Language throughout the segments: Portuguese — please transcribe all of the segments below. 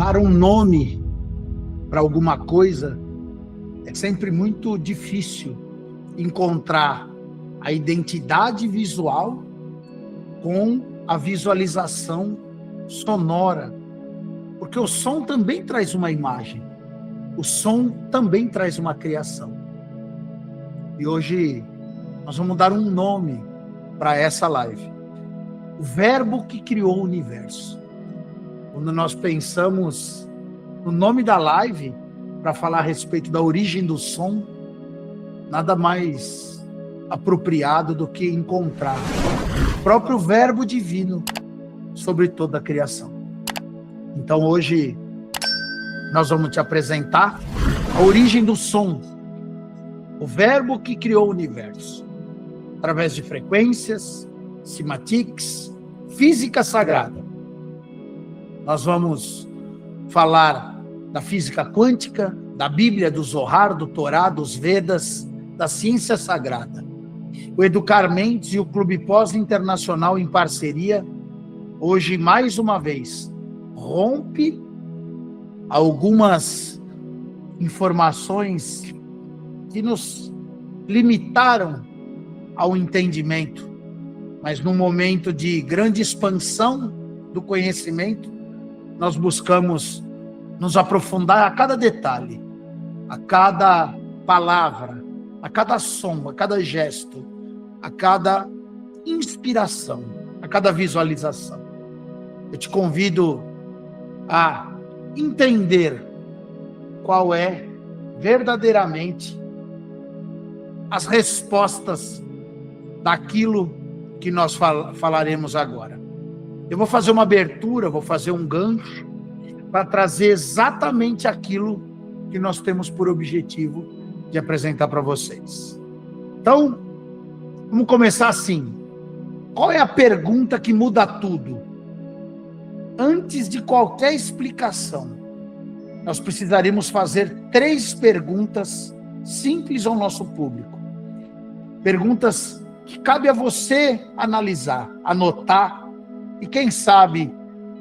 dar um nome para alguma coisa é sempre muito difícil encontrar a identidade visual com a visualização sonora, porque o som também traz uma imagem, o som também traz uma criação. E hoje nós vamos dar um nome para essa live: o Verbo que criou o universo. Quando nós pensamos no nome da live, para falar a respeito da origem do som, nada mais apropriado do que encontrar o próprio Verbo divino sobre toda a criação. Então hoje nós vamos te apresentar a origem do som, o Verbo que criou o universo, através de frequências, cimatics, física sagrada. Nós vamos falar da física quântica, da Bíblia, do Zohar, do Torá, dos Vedas, da ciência sagrada. O Educar Mentes e o Clube Pós Internacional, em parceria, hoje, mais uma vez, rompe algumas informações que nos limitaram ao entendimento, mas num momento de grande expansão do conhecimento, nós buscamos nos aprofundar a cada detalhe, a cada palavra, a cada som, a cada gesto, a cada inspiração, a cada visualização. Eu te convido a entender qual é verdadeiramente as respostas daquilo que nós falaremos agora. Eu vou fazer uma abertura, vou fazer um gancho para trazer exatamente aquilo que nós temos por objetivo de apresentar para vocês. Então, vamos começar assim. Qual é a pergunta que muda tudo? Antes de qualquer explicação, nós precisaríamos fazer 3 perguntas simples ao nosso público. Perguntas que cabe a você analisar, anotar, e quem sabe,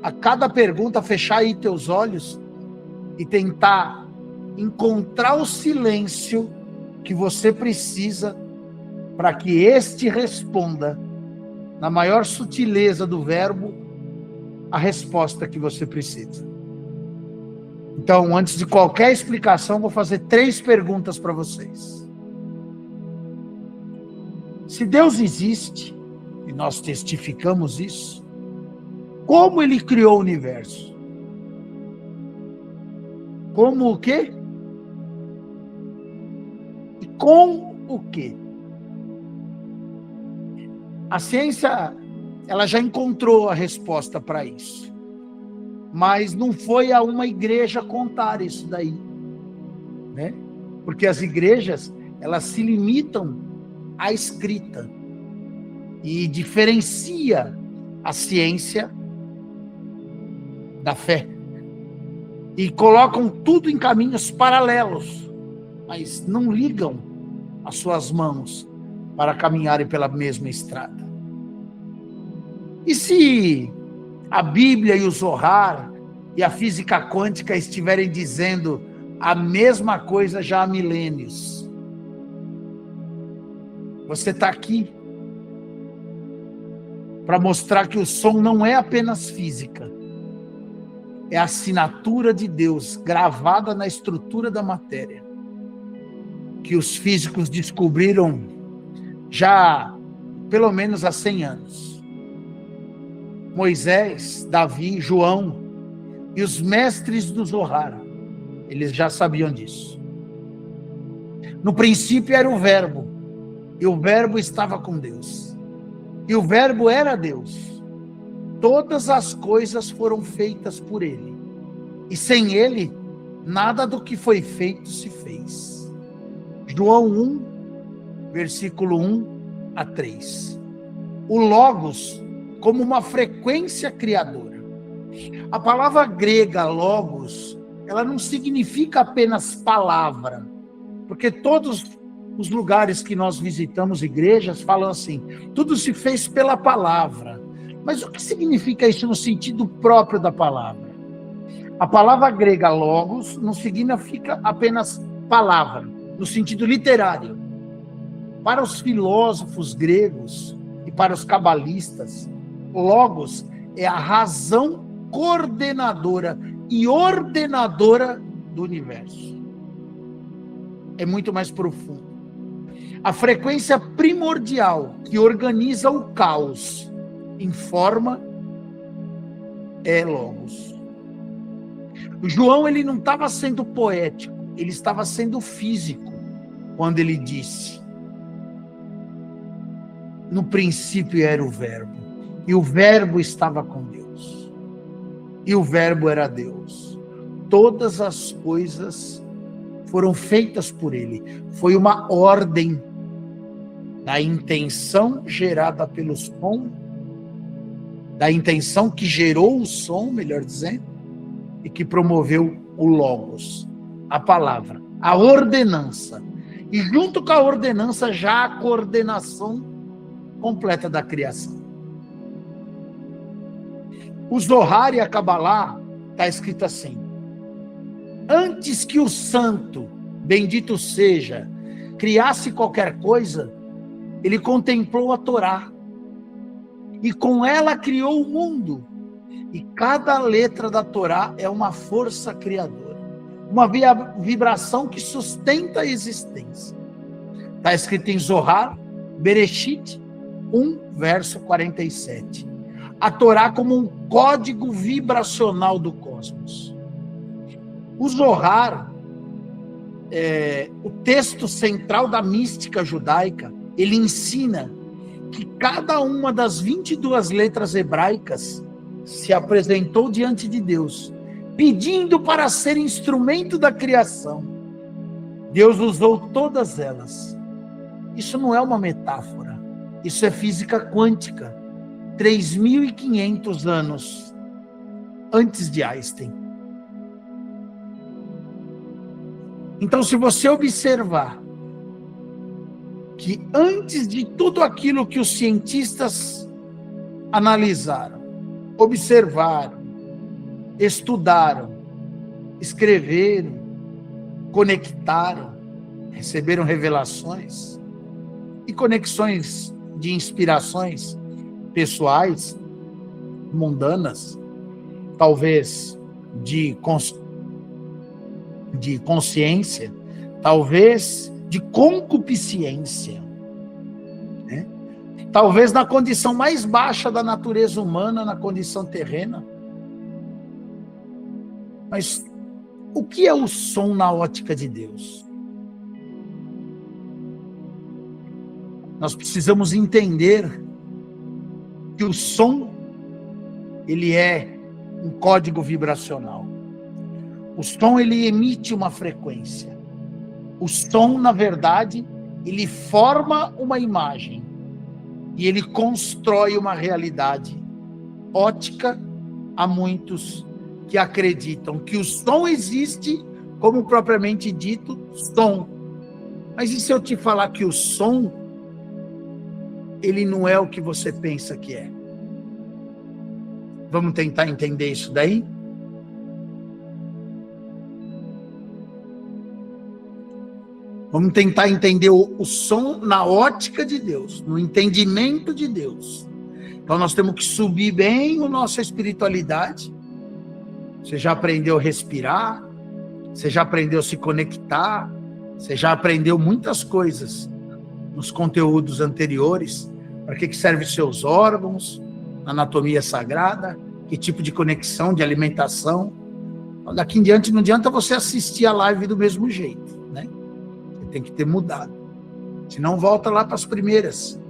a cada pergunta, fechar aí teus olhos e tentar encontrar o silêncio que você precisa para que este responda, na maior sutileza do verbo, a resposta que você precisa. Então, antes de qualquer explicação, vou fazer 3 perguntas para vocês. Se Deus existe, e nós testificamos isso, como Ele criou o universo? Como o quê? E com o quê? A ciência, ela já encontrou a resposta para isso. Mas não foi a uma igreja contar isso daí, né? Porque as igrejas, elas se limitam à escrita e diferencia a ciência da fé e colocam tudo em caminhos paralelos, mas não ligam as suas mãos para caminharem pela mesma estrada. E se a Bíblia e o Zohar e a física quântica estiverem dizendo a mesma coisa já há milênios? Você está aqui para mostrar que o som não é apenas física, é a assinatura de Deus gravada na estrutura da matéria, que os físicos descobriram já pelo menos há 100 anos. Moisés, Davi, João e os mestres do Zohar, eles já sabiam disso. No princípio era o Verbo, e o Verbo estava com Deus, e o Verbo era Deus. Todas as coisas foram feitas por Ele, e sem Ele, nada do que foi feito se fez. João 1, versículo 1 a 3. O Logos como uma frequência criadora. A palavra grega Logos, ela não significa apenas palavra, porque todos os lugares que nós visitamos, igrejas, falam assim, tudo se fez pela palavra. Mas o que significa isso no sentido próprio da palavra? A palavra grega logos não significa apenas palavra, no sentido literário. Para os filósofos gregos e para os cabalistas, logos é a razão coordenadora e ordenadora do universo. É muito mais profundo. A frequência primordial que organiza o caos em forma é logos. O João, ele não estava sendo poético, ele estava sendo físico quando ele disse: no princípio era o verbo, e o verbo estava com Deus, e o verbo era Deus. Todas as coisas foram feitas por ele. Foi uma ordem da intenção gerada pelo som, da intenção que gerou o som, melhor dizendo, e que promoveu o logos, a palavra, a ordenança. E junto com a ordenança, já a coordenação completa da criação. O Zohar e a Kabbalah está escrito assim: antes que o santo, bendito seja, criasse qualquer coisa, ele contemplou a Torá, e com ela criou o mundo. E cada letra da Torá é uma força criadora, uma vibração que sustenta a existência. Está escrito em Zohar, Bereshit 1, verso 47. A Torá como um código vibracional do cosmos. O Zohar, o texto central da mística judaica, ele ensina que cada uma das 22 letras hebraicas se apresentou diante de Deus, pedindo para ser instrumento da criação. Deus usou todas elas. Isso não é uma metáfora, isso é física quântica. 3.500 anos antes de Einstein. Então, se você observar que antes de tudo aquilo que os cientistas analisaram, observaram, estudaram, escreveram, conectaram, receberam revelações e conexões de inspirações pessoais, mundanas, talvez de consciência, talvez de concupiscência, né? Talvez na condição mais baixa da natureza humana, na condição terrena. Mas o que é o som na ótica de Deus? Nós precisamos entender que o som, ele é um código vibracional. O som, ele emite uma frequência. O som, na verdade, ele forma uma imagem e ele constrói uma realidade ótica. Há muitos que acreditam que o som existe como propriamente dito som. Mas e se eu te falar que o som, ele não é o que você pensa que é? Vamos tentar entender isso daí? Vamos tentar entender o som na ótica de Deus, no entendimento de Deus. Então nós temos que subir bem a nossa espiritualidade. Você já aprendeu a respirar, você já aprendeu a se conectar, você já aprendeu muitas coisas nos conteúdos anteriores. Para que servem seus órgãos, anatomia sagrada, que tipo de conexão, de alimentação. Daqui em diante não adianta você assistir a live do mesmo jeito, né? Tem que ter mudado. Senão volta lá para as primeiras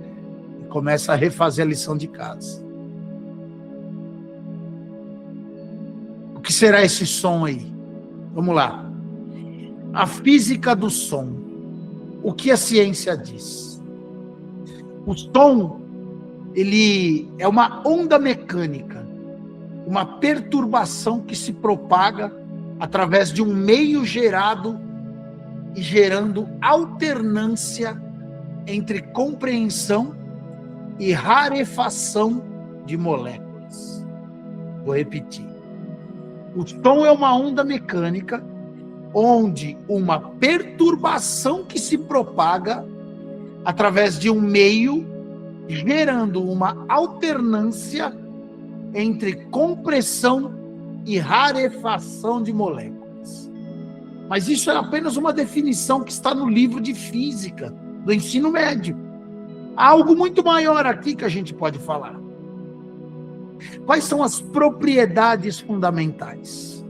e começa a refazer a lição de casa. O que será esse som aí? Vamos lá. A física do som. O que a ciência diz? O som, ele é uma onda mecânica, uma perturbação que se propaga através de um meio gerado e gerando alternância entre compreensão e rarefação de moléculas. Vou repetir. O som é uma onda mecânica onde uma perturbação que se propaga através de um meio, gerando uma alternância entre compressão e rarefação de moléculas. Mas isso é apenas uma definição que está no livro de física do ensino médio. Há algo muito maior aqui que a gente pode falar. Quais são as propriedades fundamentais?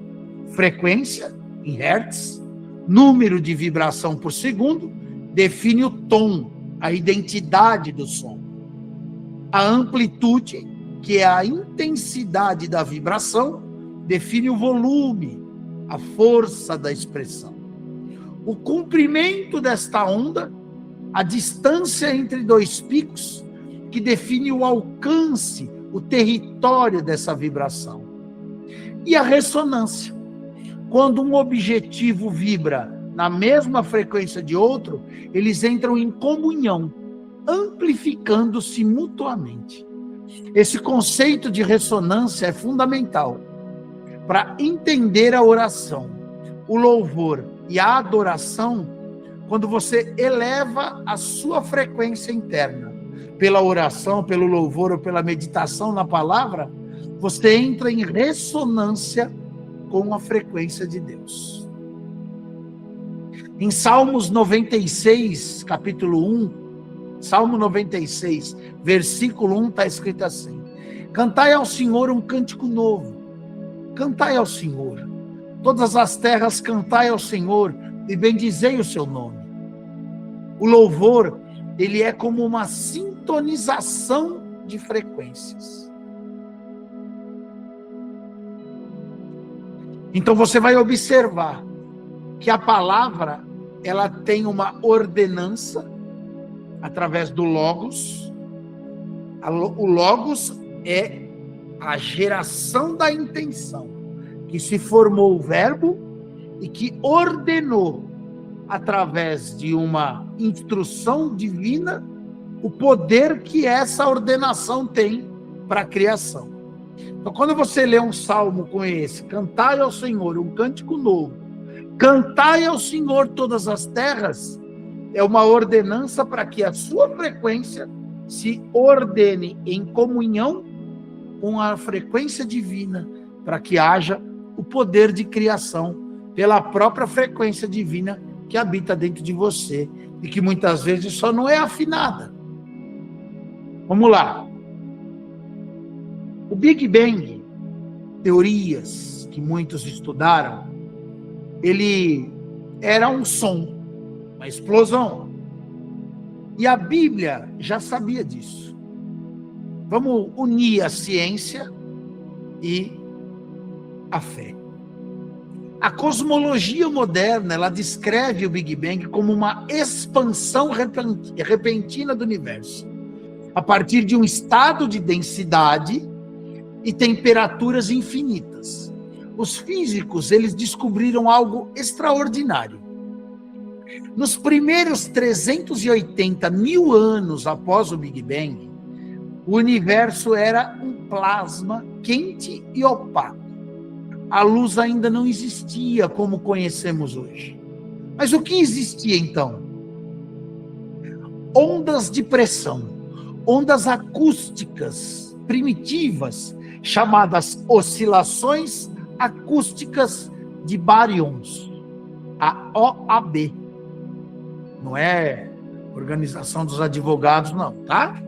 Frequência, em hertz, número de vibração por segundo, define o tom, a identidade do som. A amplitude, que é a intensidade da vibração, define o volume, a força da expressão. O comprimento desta onda, a distância entre dois picos, que define o alcance, o território dessa vibração. E a ressonância. Quando um objetivo vibra na mesma frequência de outro, eles entram em comunhão, amplificando-se mutuamente. Esse conceito de ressonância é fundamental para entender a oração, o louvor e a adoração, quando você eleva a sua frequência interna. Pela oração, pelo louvor ou pela meditação na palavra, você entra em ressonância com a frequência de Deus. Em Salmos 96, capítulo 1, Salmo 96, versículo 1, está escrito assim: cantai ao Senhor um cântico novo, cantai ao Senhor, todas as terras cantai ao Senhor e bendizei o seu nome. O louvor, ele é como uma sintonização de frequências. Então você vai observar que a palavra, ela tem uma ordenança através do Logos. O Logos é a geração da intenção, que se formou o verbo e que ordenou, através de uma instrução divina, o poder que essa ordenação tem para a criação. Então, quando você lê um salmo com esse, cantai ao Senhor um cântico novo, cantai ao Senhor todas as terras, é uma ordenança para que a sua frequência se ordene em comunhão com a frequência divina, para que haja o poder de criação pela própria frequência divina que habita dentro de você e que muitas vezes só não é afinada. Vamos lá. O Big Bang, teorias que muitos estudaram, ele era um som, uma explosão. E a Bíblia já sabia disso. Vamos unir a ciência e a fé. A cosmologia moderna, ela descreve o Big Bang como uma expansão repentina do universo, a partir de um estado de densidade e temperaturas infinitas. Os físicos, eles descobriram algo extraordinário. Nos primeiros 380 mil anos após o Big Bang, o universo era um plasma quente e opaco. A luz ainda não existia como conhecemos hoje. Mas o que existia então? Ondas de pressão, ondas acústicas primitivas, chamadas oscilações acústicas de baryons, a OAB. Não é Organização dos Advogados, não, tá?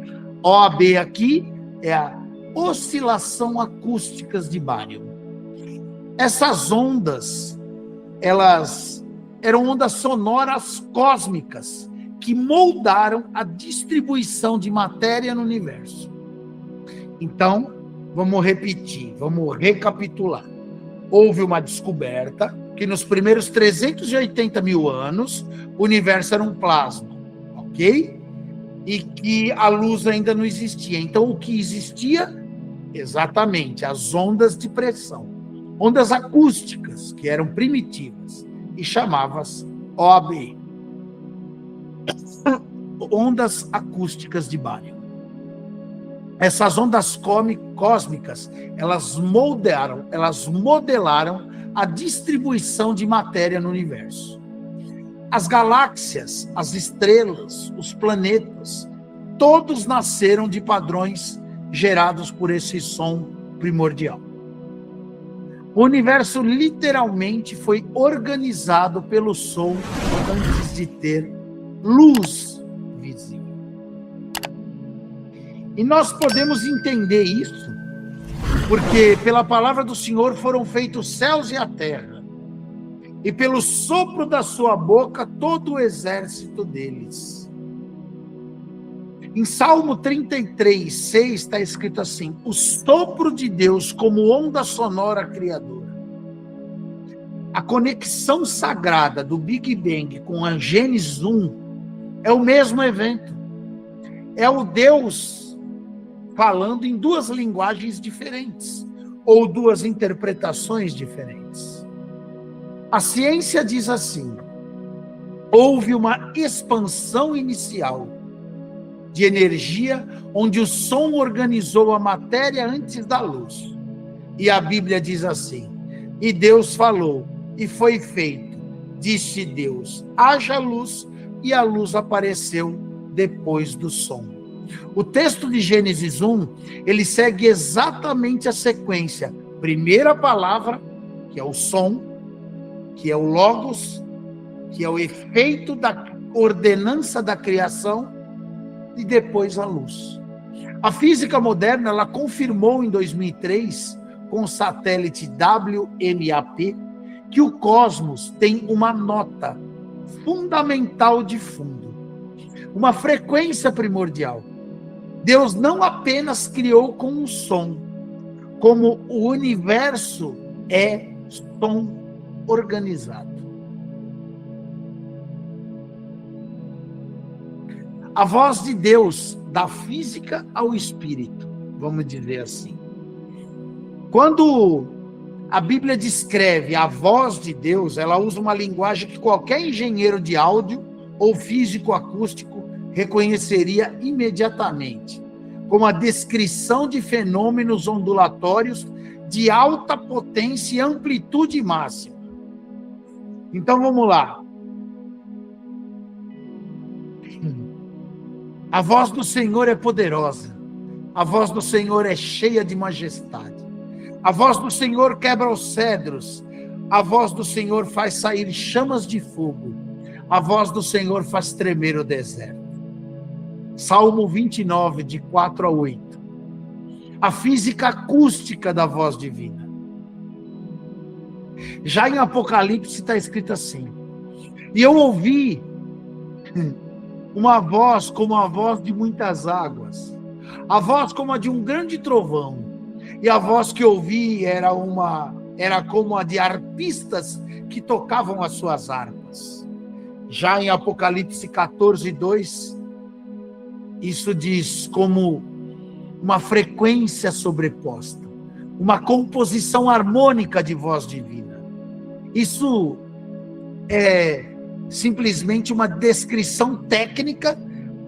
OAB aqui é a oscilação acústicas de bárion. Essas ondas, elas eram ondas sonoras cósmicas que moldaram a distribuição de matéria no universo. Então, vamos repetir, vamos recapitular. Houve uma descoberta que nos primeiros 380 mil anos, o universo era um plasma, ok? E que a luz ainda não existia. Então, o que existia? Exatamente, as ondas de pressão. Ondas acústicas, que eram primitivas, e chamavam-se OAB. Ondas acústicas de bário. Essas ondas cósmicas, elas modelaram a distribuição de matéria no universo. As galáxias, as estrelas, os planetas, todos nasceram de padrões gerados por esse som primordial. O universo literalmente foi organizado pelo som antes de ter luz visível. E nós podemos entender isso porque pela palavra do Senhor foram feitos os céus e a terra, e pelo sopro da sua boca todo o exército deles. Em Salmo 33, 6 está escrito assim: o sopro de Deus como onda sonora criadora. A conexão sagrada do Big Bang com a Gênesis 1 é o mesmo evento. É o Deus falando em duas linguagens diferentes, ou duas interpretações diferentes. A ciência diz assim: houve uma expansão inicial de energia, onde o som organizou a matéria antes da luz. E a Bíblia diz assim: e Deus falou, e foi feito. Disse Deus, haja luz, e a luz apareceu depois do som. O texto de Gênesis 1, ele segue exatamente a sequência. Primeira palavra, que é o som, que é o logos, que é o efeito da ordenança da criação, e depois a luz. A física moderna, ela confirmou em 2003, com o satélite WMAP, que o cosmos tem uma nota fundamental de fundo, uma frequência primordial. Deus não apenas criou com um som, como o universo é som organizado. A voz de Deus, da física ao espírito, vamos dizer assim. Quando a Bíblia descreve a voz de Deus, ela usa uma linguagem que qualquer engenheiro de áudio ou físico acústico reconheceria imediatamente, como a descrição de fenômenos ondulatórios de alta potência e amplitude máxima. Então vamos lá. A voz do Senhor é poderosa, a voz do Senhor é cheia de majestade, a voz do Senhor quebra os cedros, a voz do Senhor faz sair chamas de fogo, a voz do Senhor faz tremer o deserto. Salmo 29, de 4 a 8. A física acústica da voz divina. Já em Apocalipse está escrito assim: e eu ouvi uma voz como a voz de muitas águas, a voz como a de um grande trovão, e a voz que ouvi era como a de arpistas que tocavam as suas harpas. Já em Apocalipse 14, 2, isso diz como uma frequência sobreposta, uma composição harmônica de voz divina. Isso é simplesmente uma descrição técnica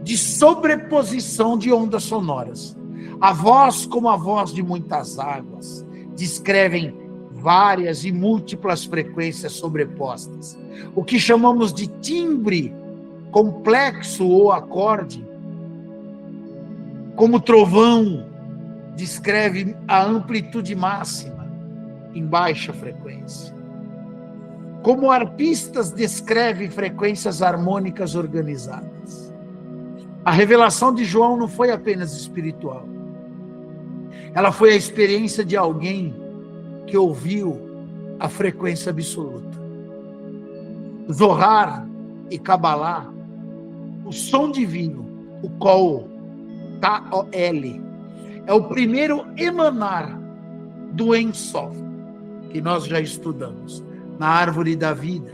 de sobreposição de ondas sonoras. A voz como a voz de muitas águas descrevem várias e múltiplas frequências sobrepostas. O que chamamos de timbre complexo ou acorde, como trovão, descreve a amplitude máxima em baixa frequência. Como arpistas, descreve frequências harmônicas organizadas. A revelação de João não foi apenas espiritual. Ela foi a experiência de alguém que ouviu a frequência absoluta. Zohar e Kabbalah, o som divino, o Kol, K-O-L, é o primeiro emanar do Ein Sof, que nós já estudamos, na árvore da vida.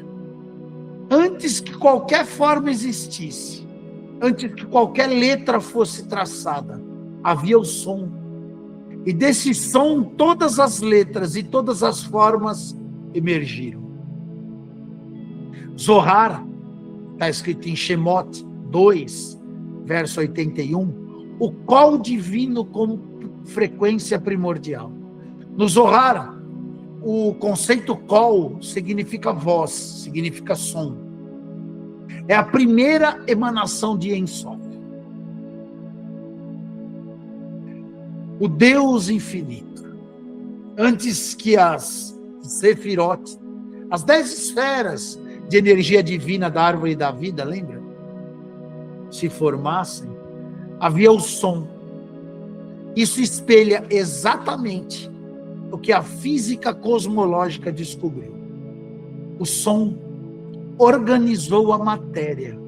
Antes que qualquer forma existisse, antes que qualquer letra fosse traçada, havia o som. E desse som, todas as letras e todas as formas emergiram. Zohar, está escrito em Shemot 2, verso 81, o call divino como frequência primordial. No Zohar, o conceito call significa voz, significa som. É a primeira emanação de Ein Sof. O Deus infinito. Antes que as Sefirot, as 10 esferas de energia divina da árvore da vida, lembra? Se formassem, havia o som. Isso espelha exatamente o que a física cosmológica descobriu. O som organizou a matéria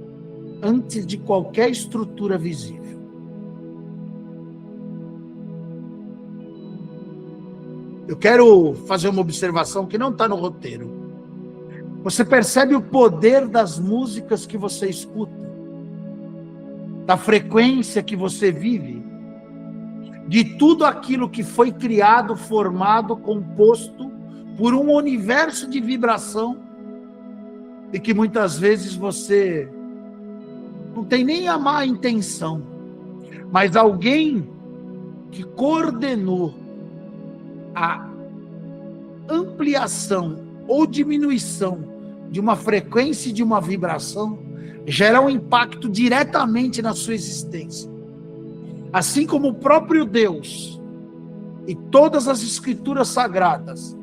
antes de qualquer estrutura visível. Eu quero fazer uma observação que não está no roteiro. Você percebe o poder das músicas que você escuta, da frequência que você vive, de tudo aquilo que foi criado, formado, composto por um universo de vibração e que muitas vezes você não tem nem a má intenção, mas alguém que coordenou a ampliação ou diminuição de uma frequência e de uma vibração gera um impacto diretamente na sua existência. Assim como o próprio Deus e todas as escrituras sagradas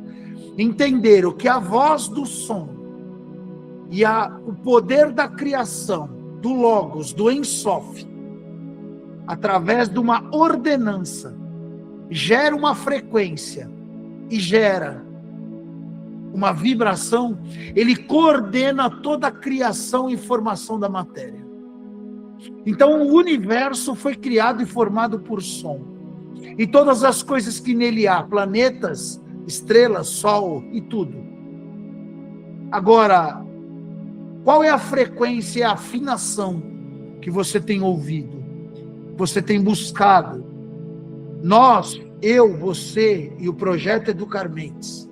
entenderam que a voz do som e o poder da criação, do Logos, do Ein Sof, através de uma ordenança, gera uma frequência e gera uma vibração, ele coordena toda a criação e formação da matéria. Então o universo foi criado e formado por som. E todas as coisas que nele há, planetas, estrelas, sol e tudo. Agora, qual é a frequência e a afinação que você tem ouvido? Você tem buscado? Nós, eu, você e o Projeto Educar Mentes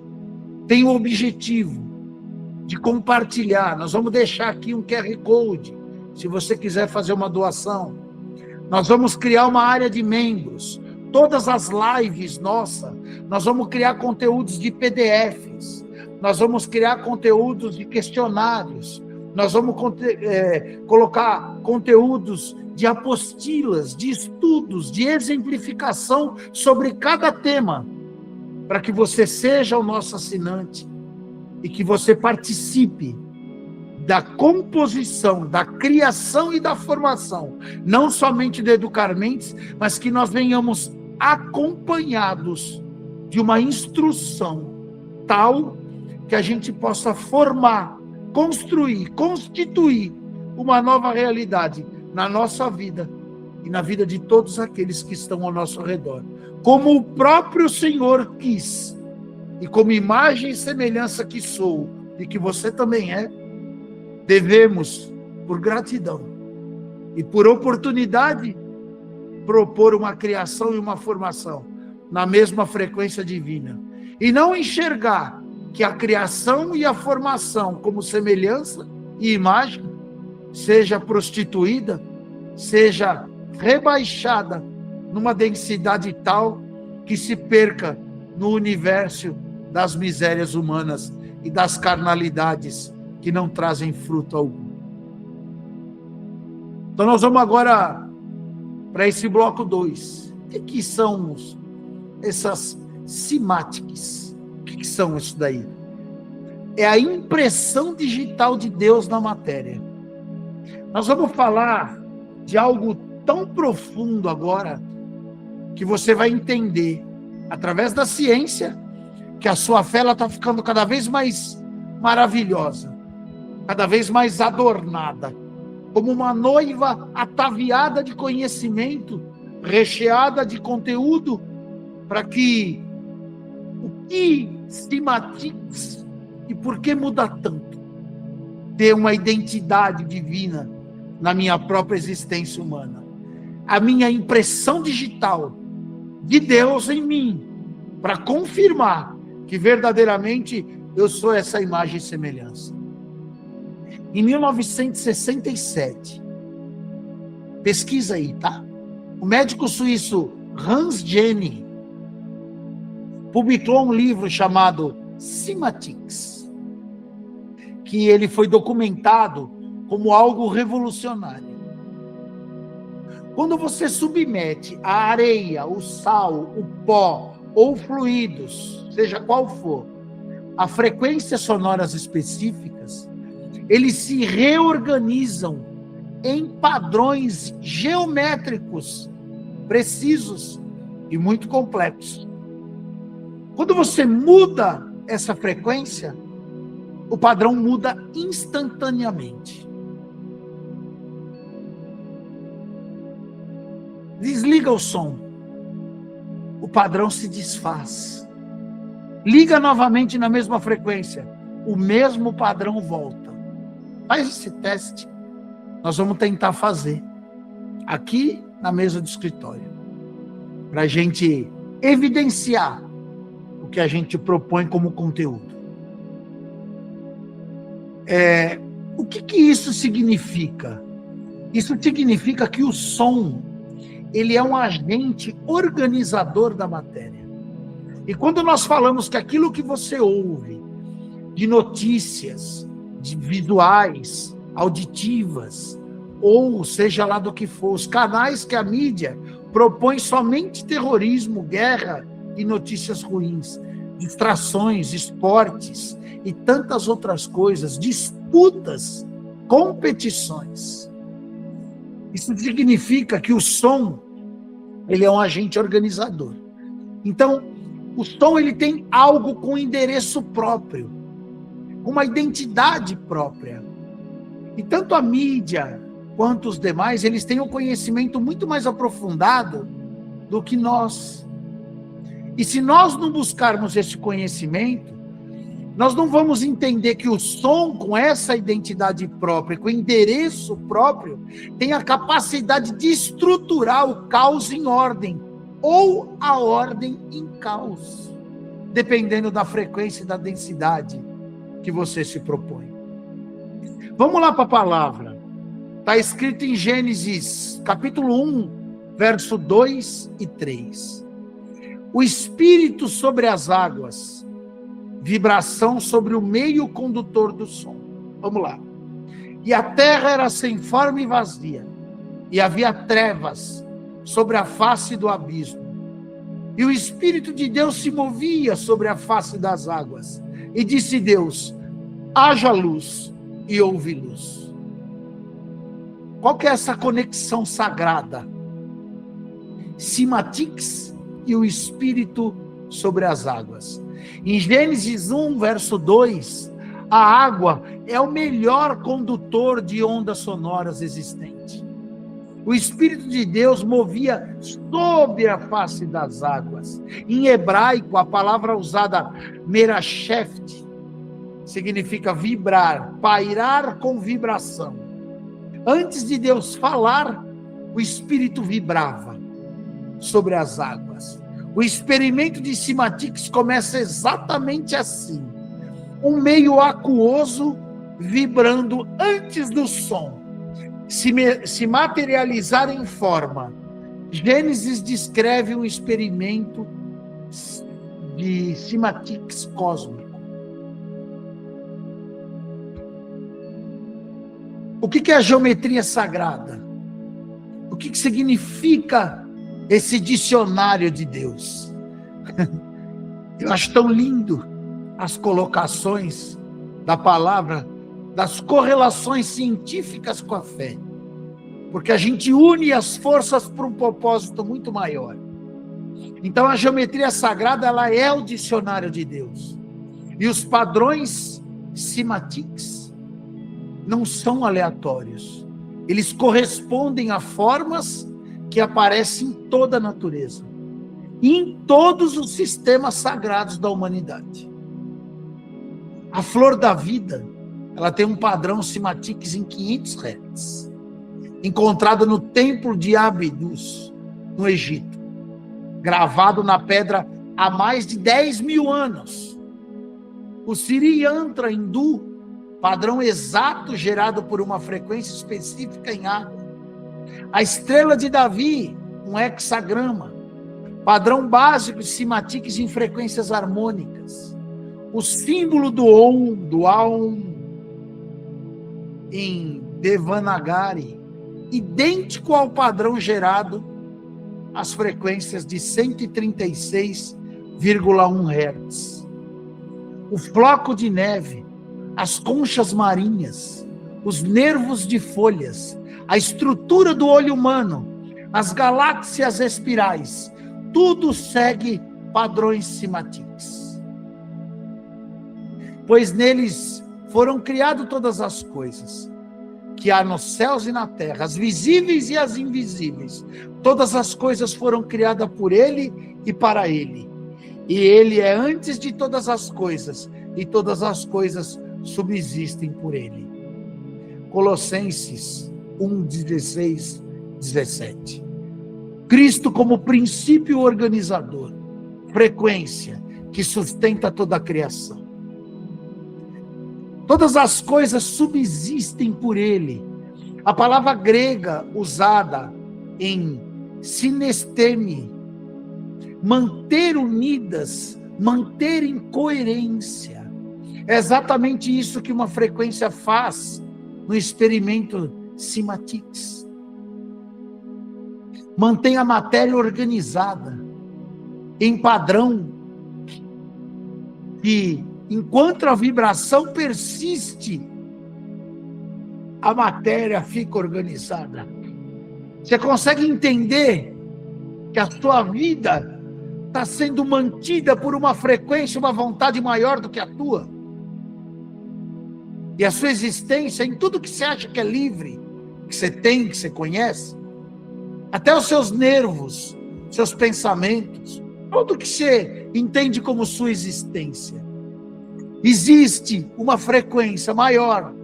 tem o objetivo de compartilhar. Nós vamos deixar aqui um QR Code, se você quiser fazer uma doação. Nós vamos criar uma área de membros. Todas as lives nossas, nós vamos criar conteúdos de PDFs. Nós vamos criar conteúdos de questionários. Nós vamos colocar conteúdos de apostilas, de estudos, de exemplificação sobre cada tema, para que você seja o nosso assinante e que você participe da composição, da criação e da formação, não somente do Educar Mentes, mas que nós venhamos acompanhados de uma instrução tal que a gente possa formar, construir, constituir uma nova realidade na nossa vida e na vida de todos aqueles que estão ao nosso redor. Como o próprio Senhor quis, e como imagem e semelhança que sou, e que você também é, devemos, por gratidão e por oportunidade, propor uma criação e uma formação na mesma frequência divina. E não enxergar que a criação e a formação, como semelhança e imagem, seja prostituída, seja rebaixada numa densidade tal que se perca no universo das misérias humanas e das carnalidades que não trazem fruto algum. Então nós vamos agora para esse bloco 2. O que são essas simáticas? O que são isso daí? É a impressão digital de Deus na matéria. Nós vamos falar de algo tão profundo agora, que você vai entender, através da ciência, que a sua fé está ficando cada vez mais maravilhosa, cada vez mais adornada, como uma noiva ataviada de conhecimento, recheada de conteúdo, para que o que se matiz e por que muda tanto, ter uma identidade divina na minha própria existência humana. A minha impressão digital de Deus em mim, para confirmar que verdadeiramente eu sou essa imagem e semelhança. Em 1967, pesquisa aí, tá? O médico suíço Hans Jenny publicou um livro chamado Cymatics, que ele foi documentado como algo revolucionário. Quando você submete a areia, o sal, o pó ou fluidos, seja qual for, a frequências sonoras específicas, eles se reorganizam em padrões geométricos precisos e muito complexos. Quando você muda essa frequência, o padrão muda instantaneamente. Desliga o som, o padrão se desfaz. Liga novamente na mesma frequência, o mesmo padrão volta. Faz esse teste. Nós vamos tentar fazer aqui na mesa do escritório, para a gente evidenciar o que a gente propõe como conteúdo. O que isso significa? Isso significa que o som, ele é um agente organizador da matéria. E quando nós falamos que aquilo que você ouve, de notícias, de visuais, auditivas, ou seja lá do que for, os canais que a mídia propõe somente terrorismo, guerra e notícias ruins, distrações, esportes e tantas outras coisas, disputas, competições. Isso significa que o som, ele é um agente organizador. Então, o som, ele tem algo com endereço próprio, uma identidade própria. E tanto a mídia quanto os demais, eles têm um conhecimento muito mais aprofundado do que nós. E se nós não buscarmos esse conhecimento, nós não vamos entender que o som, com essa identidade própria, com endereço próprio, tem a capacidade de estruturar o caos em ordem, ou a ordem em caos, dependendo da frequência e da densidade que você se propõe. Vamos lá para a palavra. Está escrito em Gênesis, capítulo 1, verso 2 e 3. O Espírito sobre as águas, vibração sobre o meio condutor do som. Vamos lá. E a terra era sem forma e vazia, e havia trevas sobre a face do abismo. E o Espírito de Deus se movia sobre a face das águas. E disse Deus: haja luz, e houve luz. Qual que é essa conexão sagrada? Cymatics e o Espírito sobre as águas. Em Gênesis 1, verso 2, a água é o melhor condutor de ondas sonoras existente. O Espírito de Deus movia sobre a face das águas. Em hebraico, a palavra usada merasheft significa vibrar, pairar com vibração. Antes de Deus falar, o Espírito vibrava sobre as águas. O experimento de Cymatics começa exatamente assim. Um meio aquoso vibrando antes do som se materializar em forma. Gênesis descreve um experimento de Cymatics cósmico. O que é a geometria sagrada? O que significa esse dicionário de Deus? Eu acho tão lindo as colocações da palavra, das correlações científicas com a fé, porque a gente une as forças para um propósito muito maior. Então a geometria sagrada, ela é o dicionário de Deus, e os padrões Cymatics não são aleatórios, eles correspondem a formas que aparecem em toda a natureza e em todos os sistemas sagrados da humanidade. A flor da vida, ela tem um padrão Cymatics em 500 Hz, encontrado no templo de Abidos, no Egito, gravado na pedra há mais de 10.000 anos. O Sri Yantra hindu, padrão exato gerado por uma frequência específica em água. A estrela de Davi, um hexagrama, padrão básico de cimatiques em frequências harmônicas, o símbolo do Aum em Devanagari, idêntico ao padrão gerado às frequências de 136,1 Hz. O floco de neve, as conchas marinhas, os nervos de folhas, a estrutura do olho humano, as galáxias espirais, tudo segue padrões cimatiques. Pois neles foram criadas todas as coisas que há nos céus e na terra, as visíveis e as invisíveis. Todas as coisas foram criadas por ele e para ele. E ele é antes de todas as coisas, e todas as coisas subsistem por ele. Colossenses 1, 16, 17. Cristo como princípio organizador, frequência que sustenta toda a criação. Todas as coisas subsistem por ele. A palavra grega usada em sinesteme, manter unidas, manter em coerência. É exatamente isso que uma frequência faz no experimento cimatiques. Mantém a matéria organizada, em padrão, e enquanto a vibração persiste, a matéria fica organizada. Você consegue entender que a sua vida está sendo mantida por uma frequência, uma vontade maior do que a tua? E a sua existência, em tudo que você acha que é livre, que você tem, que você conhece, até os seus nervos, seus pensamentos, tudo que você entende como sua existência, existe uma frequência maior,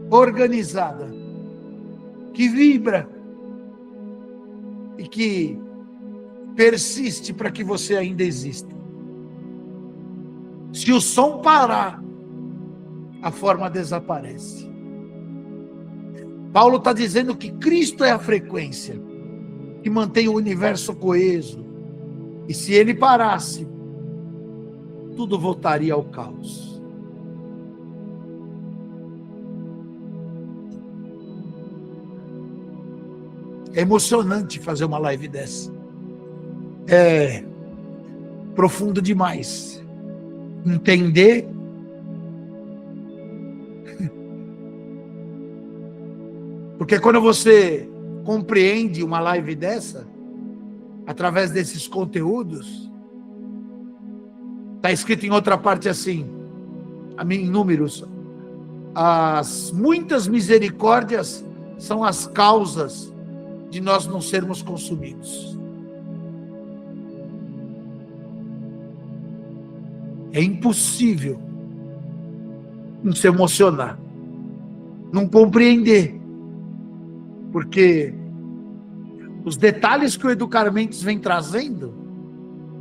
organizada, que vibra e que persiste para que você ainda exista. Se o som parar, a forma desaparece. Paulo está dizendo que Cristo é a frequência que mantém o universo coeso. E se ele parasse, tudo voltaria ao caos. É emocionante fazer uma live dessa. É profundo demais. Entender porque quando você compreende uma live dessa, através desses conteúdos, está escrito em outra parte assim, em números, as muitas misericórdias são as causas de nós não sermos consumidos. É impossível não se emocionar, não compreender, porque os detalhes que o Educar Mentes vem trazendo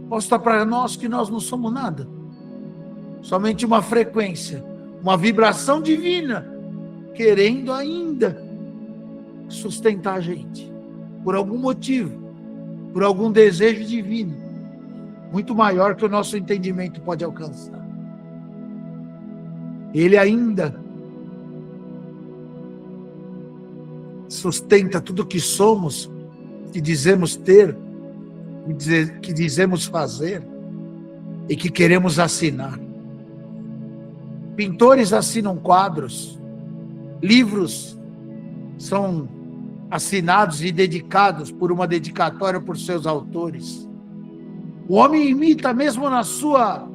mostra para nós que nós não somos nada, somente uma frequência, uma vibração divina, querendo ainda sustentar a gente, por algum motivo, por algum desejo divino, muito maior que o nosso entendimento pode alcançar. Ele ainda sustenta tudo que somos, que dizemos ter, que dizemos fazer e que queremos assinar. Pintores assinam quadros, livros são assinados e dedicados por uma dedicatória por seus autores. O homem imita, mesmo na sua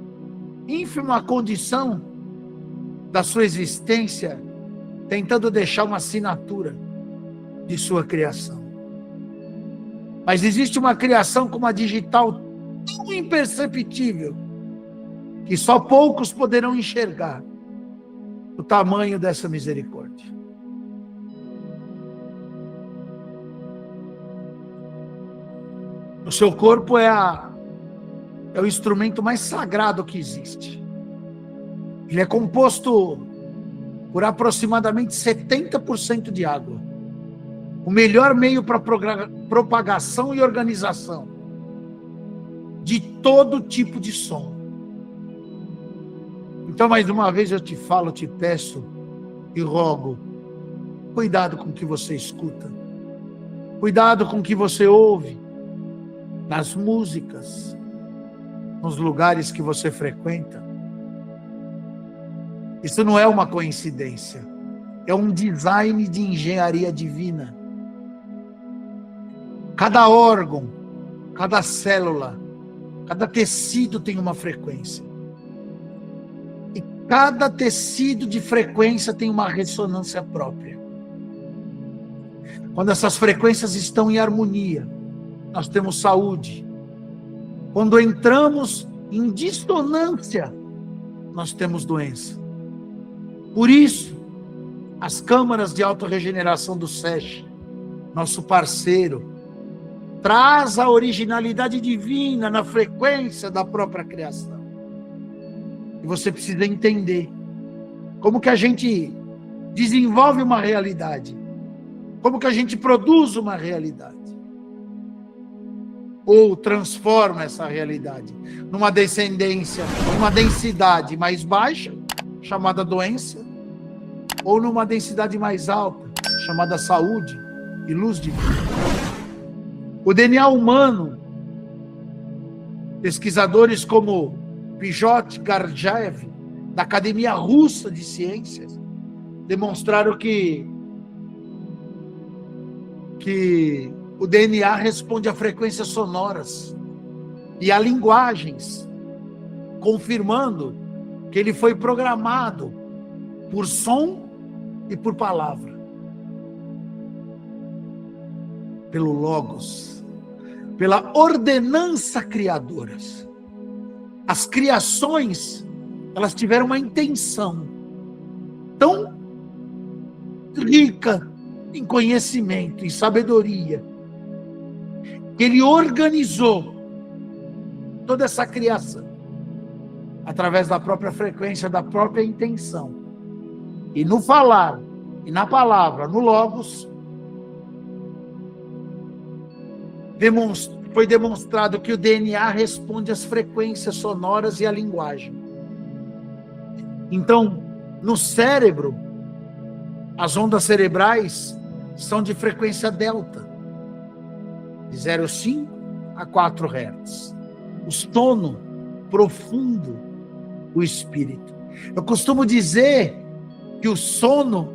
ínfima condição da sua existência, tentando deixar uma assinatura de sua criação. Mas existe uma criação como a digital tão imperceptível que só poucos poderão enxergar o tamanho dessa misericórdia. O seu corpo é o instrumento mais sagrado que existe. Ele é composto por aproximadamente 70% de água, o melhor meio para propagação e organização de todo tipo de som. Então, mais uma vez eu te falo, te peço e rogo, cuidado com o que você escuta, cuidado com o que você ouve, nas músicas, nos lugares que você frequenta. Isso não é uma coincidência, é um design de engenharia divina. Cada órgão, cada célula, cada tecido tem uma frequência. E cada tecido de frequência tem uma ressonância própria. Quando essas frequências estão em harmonia, nós temos saúde. Quando entramos em dissonância, nós temos doença. Por isso, as câmaras de autorregeneração do SESC, nosso parceiro, traz a originalidade divina na frequência da própria criação. E você precisa entender como que a gente desenvolve uma realidade, como que a gente produz uma realidade, ou transforma essa realidade numa descendência, numa densidade mais baixa, chamada doença, ou numa densidade mais alta, chamada saúde e luz divina. O DNA humano, pesquisadores como Pijot Gurdjieff, da Academia Russa de Ciências, demonstraram que o DNA responde a frequências sonoras e a linguagens, confirmando que ele foi programado por som e por palavra, pelo Logos, pela ordenança criadora. As criações, elas tiveram uma intenção tão rica em conhecimento, em sabedoria, que ele organizou toda essa criação através da própria frequência, da própria intenção. E no falar, e na palavra, no Logos, foi demonstrado que o DNA responde às frequências sonoras e à linguagem. Então, no cérebro, as ondas cerebrais são de frequência delta, de 0,5 a 4 Hz. O sono profundo, o espírito. Eu costumo dizer que o sono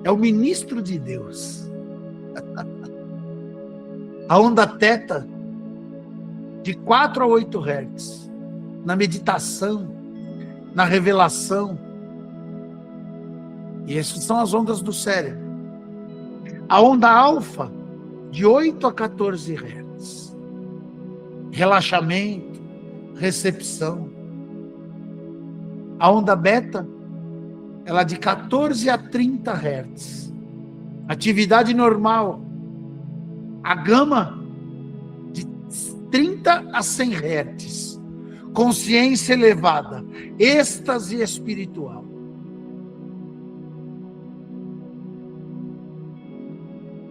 é o ministro de Deus. A onda teta, de 4 a 8 Hz, na meditação, na revelação. E essas são as ondas do cérebro. A onda alfa, de 8 a 14 Hz. Relaxamento, recepção. A onda beta, ela de 14 a 30 Hz. Atividade normal. A gama, de 30 a 100 Hz. Consciência elevada. Êxtase espiritual.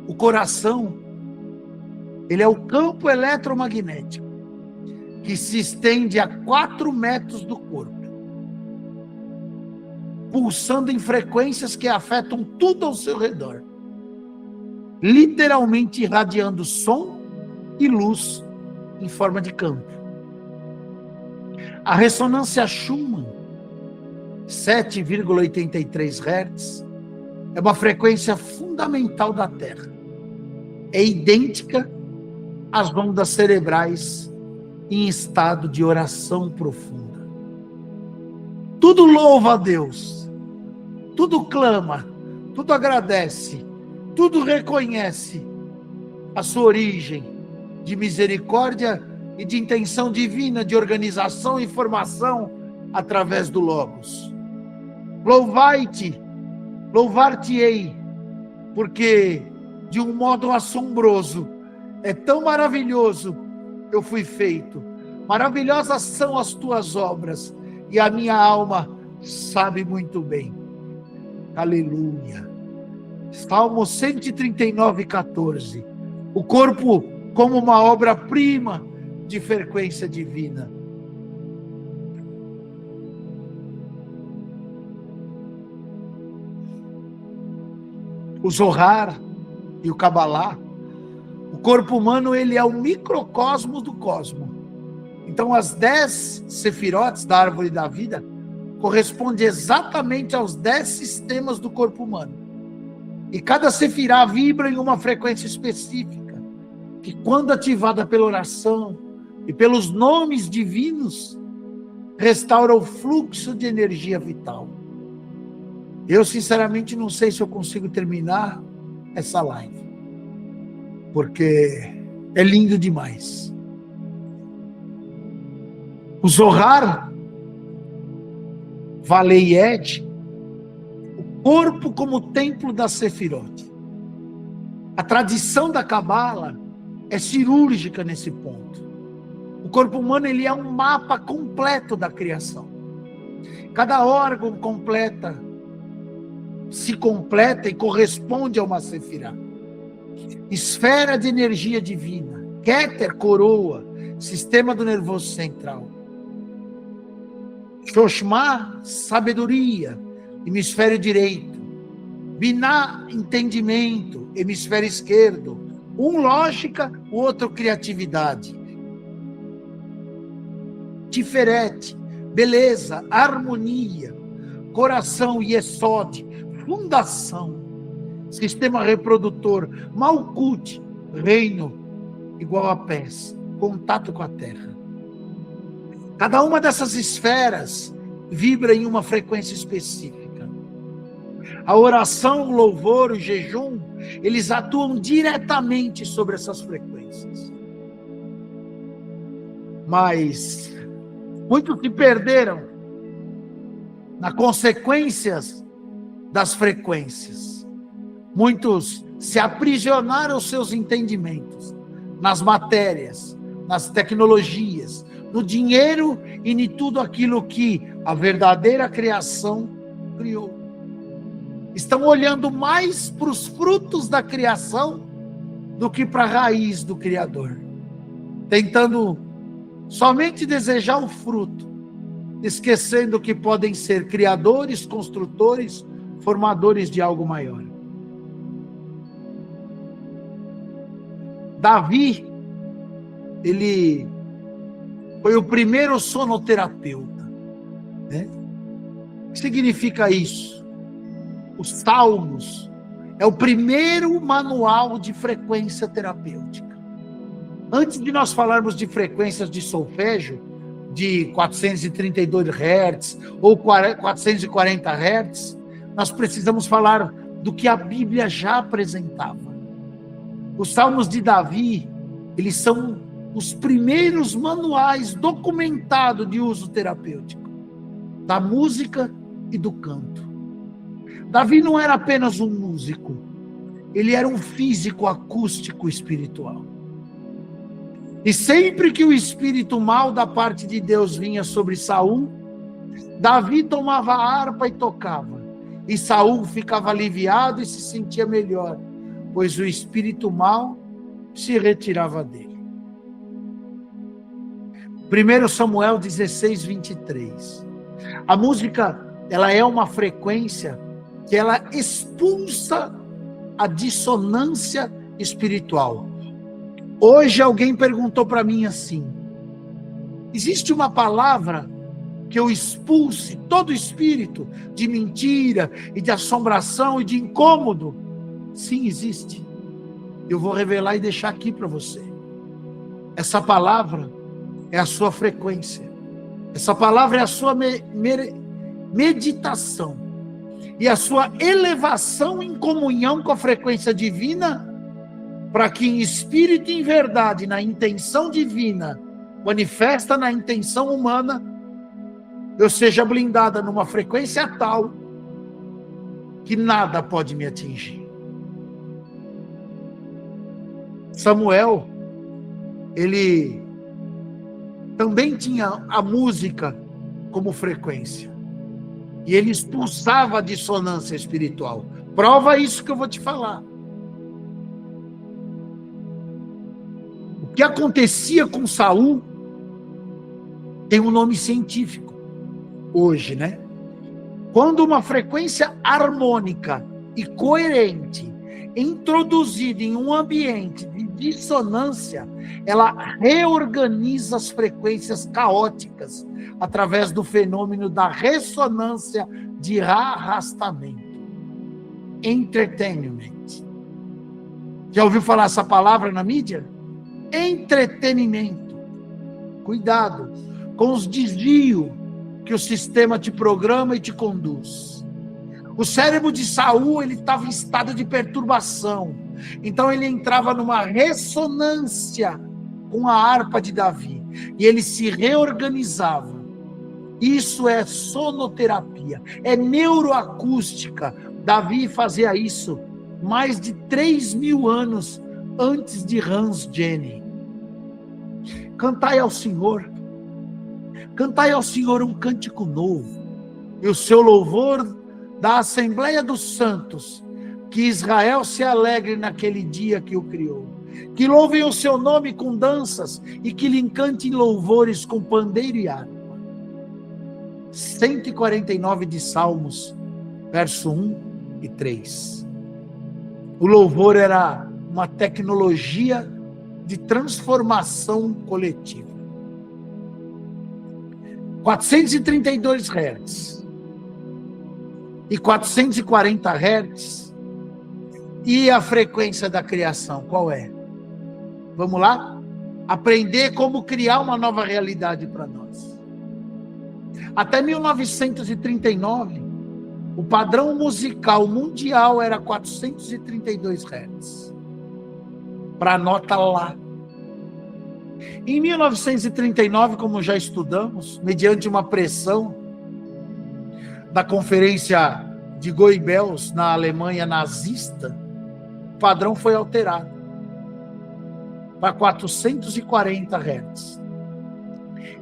O coração, ele é o campo eletromagnético que se estende a 4 metros do corpo, pulsando em frequências que afetam tudo ao seu redor, literalmente irradiando som e luz em forma de campo. A ressonância Schumann, 7,83 Hz, é uma frequência fundamental da Terra. É idêntica às ondas cerebrais em estado de oração profunda. Tudo louva a Deus, tudo clama, tudo agradece, tudo reconhece a sua origem de misericórdia e de intenção divina de organização e formação através do Logos. Louvai-te, louvar-te-ei, porque de um modo assombroso, é tão maravilhoso eu fui feito. Maravilhosas são as tuas obras, e a minha alma sabe muito bem. Aleluia. Salmo 139, 14. O corpo como uma obra-prima de frequência divina. O Zohar e o Kabbalah, o corpo humano ele é o microcosmo do cosmo. Então as 10 sefirotes da árvore da vida correspondem exatamente aos 10 sistemas do corpo humano. E cada sefirá vibra em uma frequência específica, que quando ativada pela oração e pelos nomes divinos, restaura o fluxo de energia vital. Eu, sinceramente, não sei se eu consigo terminar essa live, porque é lindo demais. O Zohar, Valeyed, o corpo como templo da Sefirot. A tradição da Cabala é cirúrgica nesse ponto. O corpo humano ele é um mapa completo da criação. Cada órgão se completa e corresponde a uma sefirá. Esfera de energia divina. Keter, coroa, sistema do nervoso central. Shoshma, sabedoria, hemisfério direito. Biná, entendimento, hemisfério esquerdo. Um lógica, o outro criatividade. Tiferet, beleza, harmonia. Coração, Yesod, fundação. Sistema reprodutor, Malkut, reino, igual a pés, contato com a terra. Cada uma dessas esferas vibra em uma frequência específica. A oração, o louvor, o jejum, eles atuam diretamente sobre essas frequências. Mas muitos se perderam nas consequências das frequências. Muitos se aprisionaram os seus entendimentos nas matérias, nas tecnologias, no dinheiro e em tudo aquilo que a verdadeira criação criou. Estão olhando mais para os frutos da criação do que para a raiz do Criador. Tentando somente desejar o fruto, esquecendo que podem ser criadores, construtores, formadores de algo maior. Davi, ele foi o primeiro sonoterapeuta, né? O que significa isso? Os Salmos é o primeiro manual de frequência terapêutica. Antes de nós falarmos de frequências de solfégio, de 432 Hz ou 440 Hz, nós precisamos falar do que a Bíblia já apresentava. Os Salmos de Davi, eles são os primeiros manuais documentados de uso terapêutico, da música e do canto. Davi não era apenas um músico, ele era um físico acústico espiritual. E sempre que o espírito mal da parte de Deus vinha sobre Saul, Davi tomava a harpa e tocava. E Saul ficava aliviado e se sentia melhor, pois o espírito mal se retirava dele. 1 Samuel 16, 23. A música, ela é uma frequência que ela expulsa a dissonância espiritual. Hoje alguém perguntou para mim assim: existe uma palavra que eu expulse todo espírito de mentira e de assombração e de incômodo? Sim, existe. Eu vou revelar e deixar aqui para você. Essa palavra é a sua frequência. Essa palavra é a sua meditação e a sua elevação em comunhão com a frequência divina, para que em espírito e em verdade, na intenção divina, manifesta na intenção humana, eu seja blindada numa frequência tal que nada pode me atingir. Samuel, ele também tinha a música como frequência. E ele expulsava a dissonância espiritual. Prova isso que eu vou te falar. O que acontecia com Saul tem um nome científico hoje, né? Quando uma frequência harmônica e coerente introduzida em um ambiente de dissonância, ela reorganiza as frequências caóticas através do fenômeno da ressonância de arrastamento. Entertainment. Já ouviu falar essa palavra na mídia? Entretenimento. Cuidado com os desvios que o sistema te programa e te conduz. O cérebro de Saul, ele estava em estado de perturbação. Então ele entrava numa ressonância com a harpa de Davi. E ele se reorganizava. Isso é sonoterapia, é neuroacústica. Davi fazia isso mais de 3.000 anos antes de Hans Jenny. Cantai ao Senhor um cântico novo, e o seu louvor da Assembleia dos Santos, que Israel se alegre naquele dia que o criou, que louvem o seu nome com danças, e que lhe cantem louvores com pandeiro e harpa. 149 de Salmos, verso 1 e 3. O louvor era uma tecnologia de transformação coletiva. 432 Hz e 440 Hz. E a frequência da criação, qual é? Vamos lá? Aprender como criar uma nova realidade para nós. Até 1939, o padrão musical mundial era 432 Hz. Para a nota Lá. Em 1939, como já estudamos, mediante uma pressão da Conferência de Goebbels na Alemanha nazista, o padrão foi alterado para 440 Hz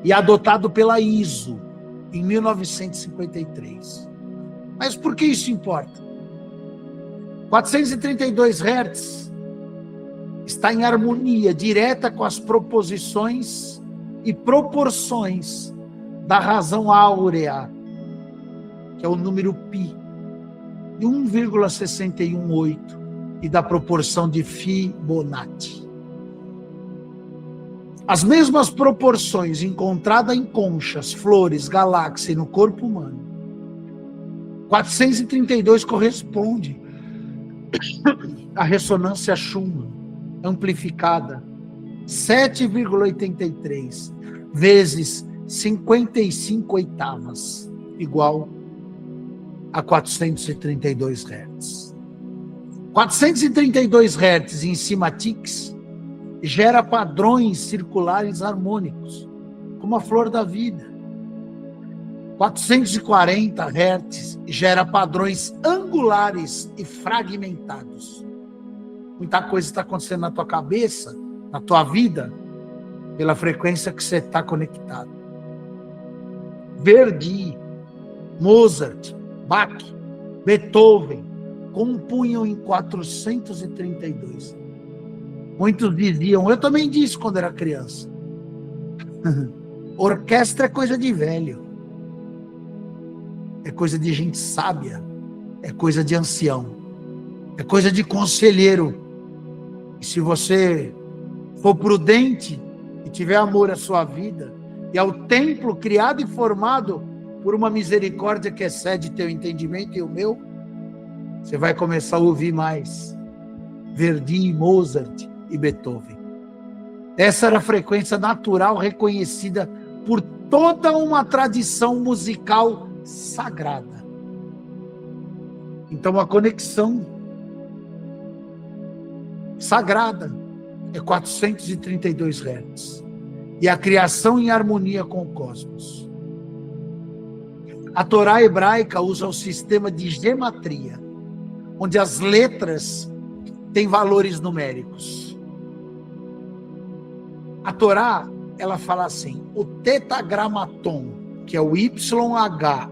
e adotado pela ISO em 1953. Mas por que isso importa? 432 Hz está em harmonia direta com as proposições e proporções da razão áurea, que é o número π, de 1,618 e da proporção de Fibonacci. As mesmas proporções encontradas em conchas, flores, galáxias e no corpo humano. 432 corresponde à ressonância Schumann, amplificada 7,83 vezes 55 oitavas, igual a 432 Hz. 432 Hz em cimatics gera padrões circulares harmônicos, como a flor da vida. 440 Hz gera padrões angulares e fragmentados. Muita coisa está acontecendo na tua cabeça, na tua vida, pela frequência que você está conectado. Verdi, Mozart, Bach, Beethoven compunham em 432. Muitos diziam, eu também disse quando era criança, orquestra é coisa de velho, é coisa de gente sábia, é coisa de ancião, é coisa de conselheiro. E se você for prudente e tiver amor à sua vida, e ao templo criado e formado por uma misericórdia que excede teu entendimento e o meu, você vai começar a ouvir mais Verdi, Mozart e Beethoven. Essa era a frequência natural reconhecida por toda uma tradição musical sagrada. Então a conexão sagrada é 432 Hz. E a criação em harmonia com o cosmos. A Torá hebraica usa o sistema de gematria, onde as letras têm valores numéricos. A Torá, ela fala assim, o tetragramaton, que é o YHVW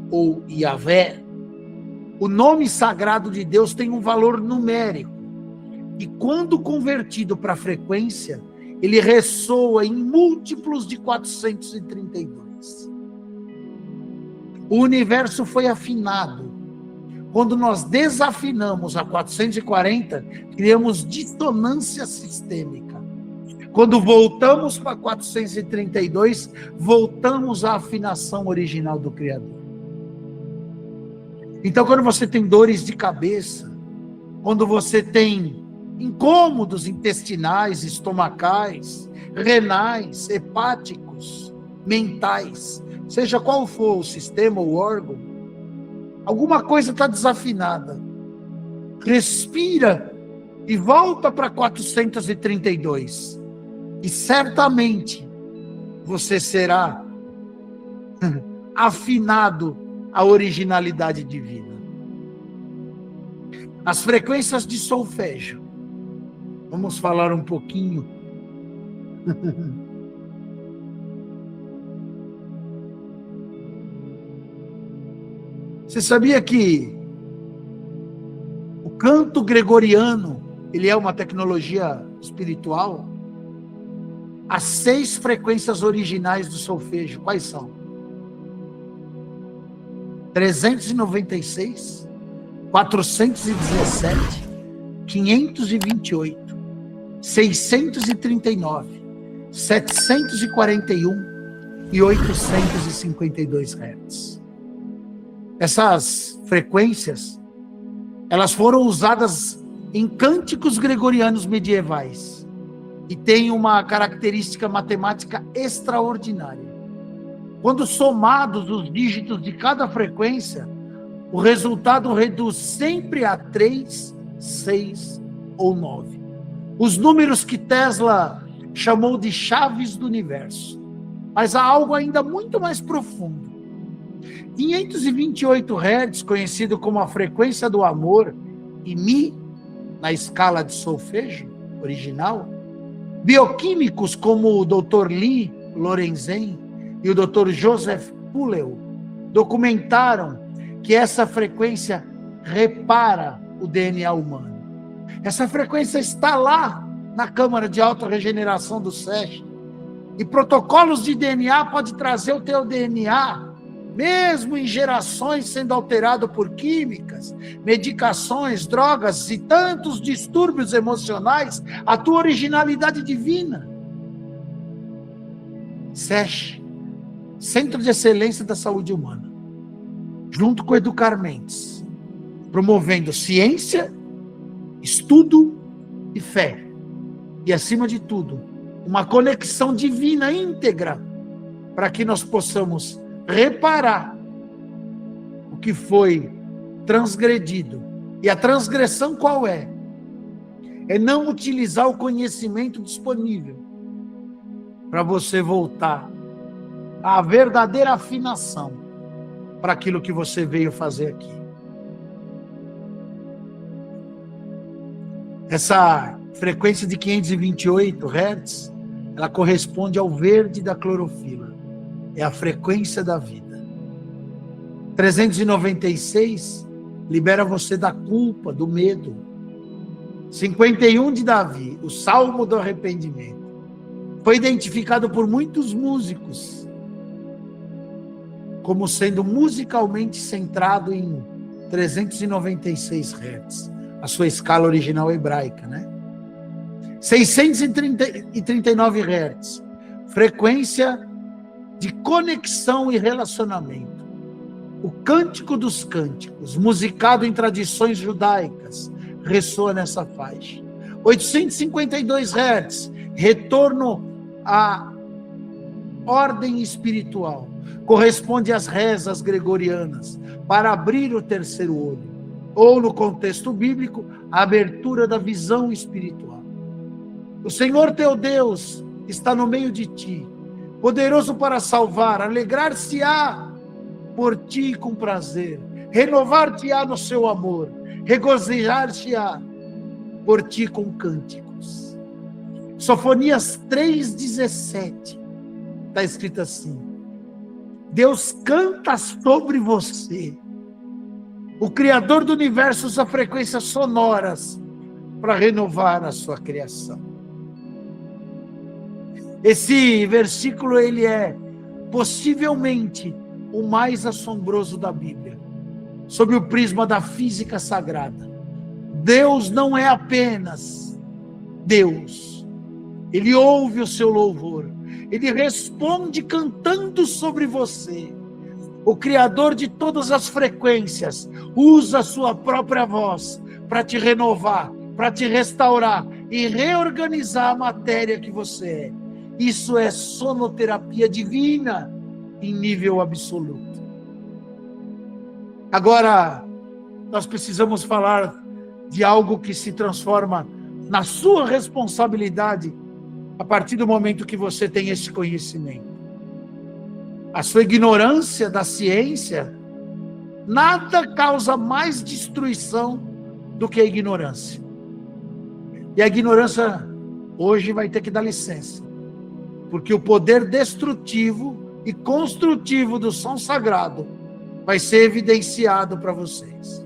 ou Yahvé, O nome sagrado de Deus tem um valor numérico. E quando convertido para a frequência, ele ressoa em múltiplos de 432. O universo foi afinado. Quando nós desafinamos a 440, criamos dissonância sistêmica. Quando voltamos para 432, voltamos à afinação original do Criador. Então, quando você tem dores de cabeça, quando você tem incômodos intestinais, estomacais, renais, hepáticos, mentais, seja qual for o sistema ou órgão, alguma coisa está desafinada. Respira e volta para 432. E certamente você será afinado à originalidade divina. As frequências de solfégio. Vamos falar um pouquinho. Você sabia que o canto gregoriano, ele é uma tecnologia espiritual? As 6 frequências originais do solfejo, quais são? 396, 417, 528, 639, 741 e 852 Hz. Essas frequências, elas foram usadas em cânticos gregorianos medievais e têm uma característica matemática extraordinária. Quando somados os dígitos de cada frequência, o resultado reduz sempre a 3, 6 ou 9. Os números que Tesla chamou de chaves do universo. Mas há algo ainda muito mais profundo. 528 Hz, conhecido como a frequência do amor, e Mi, na escala de solfejo original, bioquímicos como o Dr. Lee Lorenzen e o Dr. Joseph Puleo documentaram que essa frequência repara o DNA humano. Essa frequência está lá na Câmara de Autorregeneração do SESC. E protocolos de DNA podem trazer o teu DNA, mesmo em gerações sendo alterado por químicas, medicações, drogas e tantos distúrbios emocionais, a tua originalidade divina. SESC, Centro de Excelência da Saúde Humana, junto com Educar Mentes, promovendo ciência, estudo e fé. E, acima de tudo, uma conexão divina íntegra para que nós possamos reparar o que foi transgredido. E a transgressão qual é? É não utilizar o conhecimento disponível para você voltar à verdadeira afinação para aquilo que você veio fazer aqui. Essa frequência de 528 Hz, ela corresponde ao verde da clorofila. É a frequência da vida. 396 libera você da culpa, do medo. 51 de Davi, o Salmo do Arrependimento, foi identificado por muitos músicos como sendo musicalmente centrado em 396 Hz, a sua escala original hebraica, né? 639 Hz, frequência de conexão e relacionamento. O Cântico dos Cânticos, musicado em tradições judaicas, ressoa nessa faixa. 852 Hz, retorno à ordem espiritual, corresponde às rezas gregorianas para abrir o terceiro olho, ou no contexto bíblico, a abertura da visão espiritual. O Senhor teu Deus está no meio de ti, poderoso para salvar, alegrar-se-á por ti com prazer, renovar-te-á no seu amor, regozijar-te-á por ti com cânticos. Sofonias 3,17, está escrito assim: Deus canta sobre você O Criador do universo usa frequências sonoras para renovar a sua criação. Esse versículo, ele é possivelmente o mais assombroso da Bíblia, sob o prisma da física sagrada. Deus não é apenas Deus. Ele ouve o seu louvor. Ele responde cantando sobre você. O Criador de todas as frequências usa a sua própria voz para te renovar, para te restaurar e reorganizar a matéria que você é. Isso é sonoterapia divina em nível absoluto. Agora, nós precisamos falar de algo que se transforma na sua responsabilidade a partir do momento que você tem esse conhecimento. A sua ignorância da ciência, nada causa mais destruição do que a ignorância. E a ignorância hoje vai ter que dar licença, porque o poder destrutivo e construtivo do som sagrado vai ser evidenciado para vocês.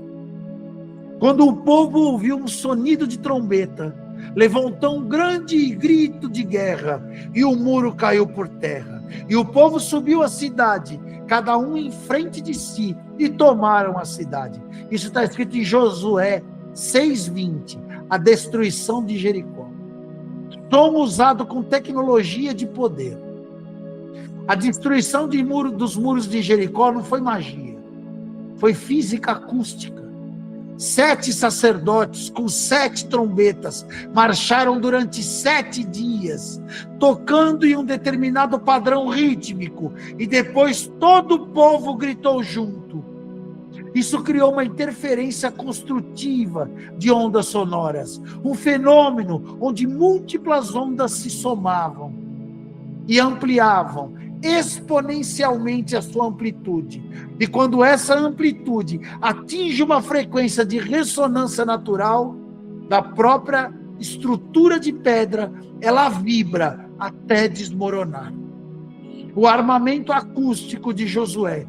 Quando o povo ouviu um sonido de trombeta, levantou um grande grito de guerra, e o muro caiu por terra. E o povo subiu à cidade, cada um em frente de si, e tomaram a cidade. Isso está escrito em Josué 6:20, a destruição de Jericó. Som usado com tecnologia de poder. A destruição dos muros de Jericó não foi magia, foi física acústica. 7 sacerdotes com 7 trombetas marcharam durante 7 dias, tocando em um determinado padrão rítmico, e depois todo o povo gritou junto. Isso criou uma interferência construtiva de ondas sonoras, um fenômeno onde múltiplas ondas se somavam e ampliavam exponencialmente a sua amplitude. E quando essa amplitude atinge uma frequência de ressonância natural da própria estrutura de pedra, ela vibra até desmoronar. O armamento acústico de Josué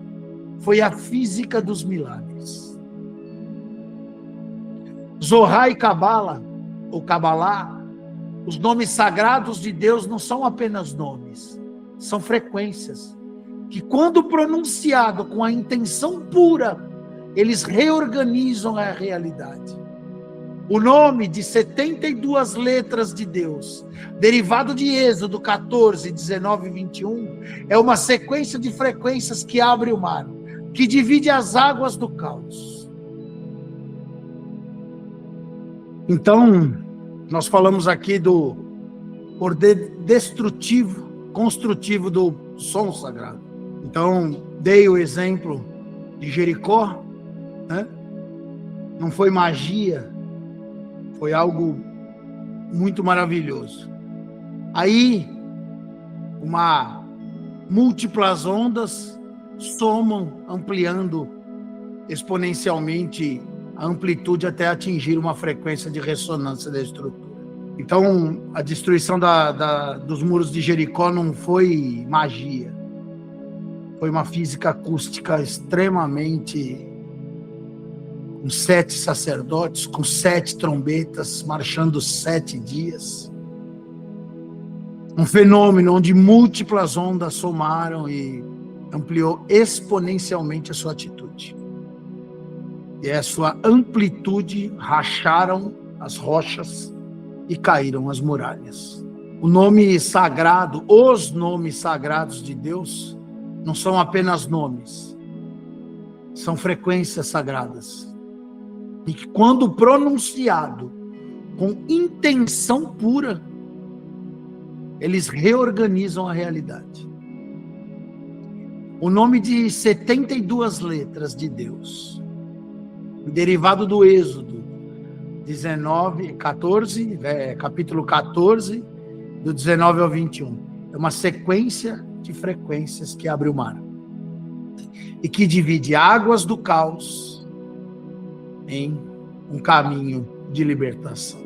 foi a física dos milagres. Zohar e Cabala, ou Cabalá, os nomes sagrados de Deus não são apenas nomes, são frequências que, quando pronunciado com a intenção pura, eles reorganizam a realidade. O nome de 72 letras de Deus, derivado de Êxodo 14, 19 e 21, é uma sequência de frequências que abre o mar, que divide as águas do caos. Então, nós falamos aqui do poder destrutivo, construtivo do som sagrado. Então, dei o exemplo de Jericó, né? Não foi magia, foi algo muito maravilhoso. Aí, múltiplas ondas somam, ampliando exponencialmente a amplitude até atingir uma frequência de ressonância da estrutura. Então, a destruição dos muros de Jericó não foi magia. Foi uma física acústica extremamente... com 7 sacerdotes, com 7 trombetas, marchando 7 dias. Um fenômeno onde múltiplas ondas somaram e ampliou exponencialmente a sua atitude. E a sua amplitude racharam as rochas e caíram as muralhas. O nome sagrado, os nomes sagrados de Deus, não são apenas nomes, são frequências sagradas. E que, quando pronunciado com intenção pura, eles reorganizam a realidade. O nome de 72 letras de Deus, derivado do Êxodo 14, capítulo 14, do 19 ao 21. É uma sequência de frequências que abre o mar e que divide águas do caos em um caminho de libertação.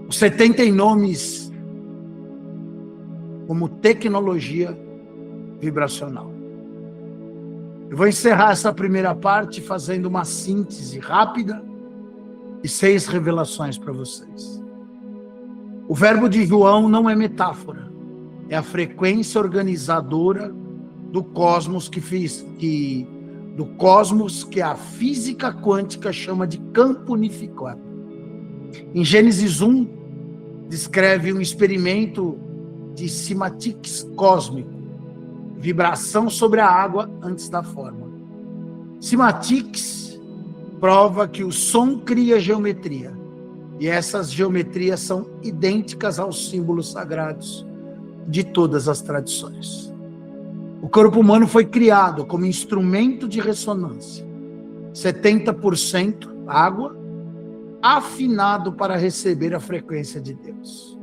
Você tem nomes como tecnologia vibracional. Eu vou encerrar essa primeira parte fazendo uma síntese rápida e 6 revelações para vocês. O verbo de João não é metáfora, é a frequência organizadora do cosmos que a física quântica chama de campo unificado. Em Gênesis 1, descreve um experimento de cimatiques cósmico, vibração sobre a água antes da forma. Cimatiques prova que o som cria geometria, e essas geometrias são idênticas aos símbolos sagrados de todas as tradições. O corpo humano foi criado como instrumento de ressonância, 70% água, afinado para receber a frequência de Deus.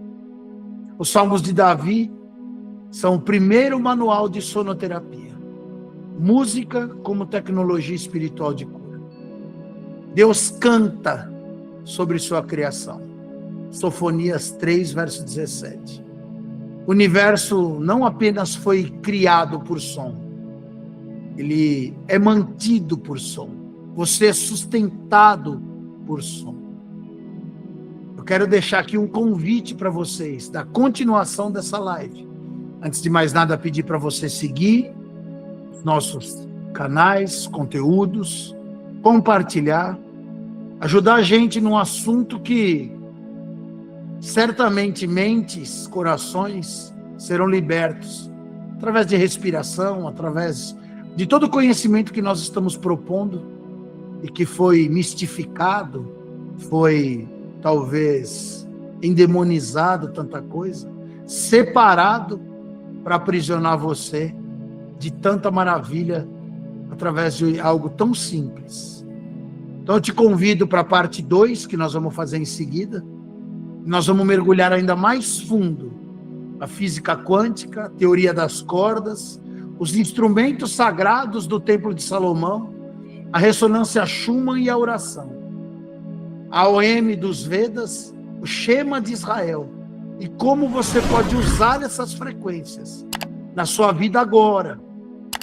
Os Salmos de Davi são o primeiro manual de sonoterapia, música como tecnologia espiritual de cura. Deus canta sobre sua criação. Sofonias 3, verso 17. O universo não apenas foi criado por som, ele é mantido por som. Você é sustentado por som. Eu quero deixar aqui um convite para vocês, da continuação dessa live. Antes de mais nada, pedir para você seguir nossos canais, conteúdos, compartilhar, ajudar a gente num assunto que certamente mentes, corações serão libertos através de respiração, através de todo o conhecimento que nós estamos propondo e que foi mistificado, foi talvez endemonizado, tanta coisa, separado para aprisionar você de tanta maravilha através de algo tão simples. Então eu te convido para a parte 2, que nós vamos fazer em seguida. Nós vamos mergulhar ainda mais fundo a física quântica, a teoria das cordas, os instrumentos sagrados do Templo de Salomão, a ressonância Schumann e a oração, a OM dos Vedas, o Shema de Israel, e como você pode usar essas frequências na sua vida agora.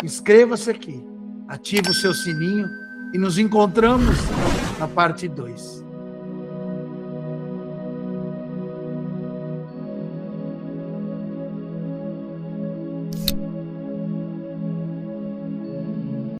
Inscreva-se aqui, ative o seu sininho e nos encontramos na parte 2.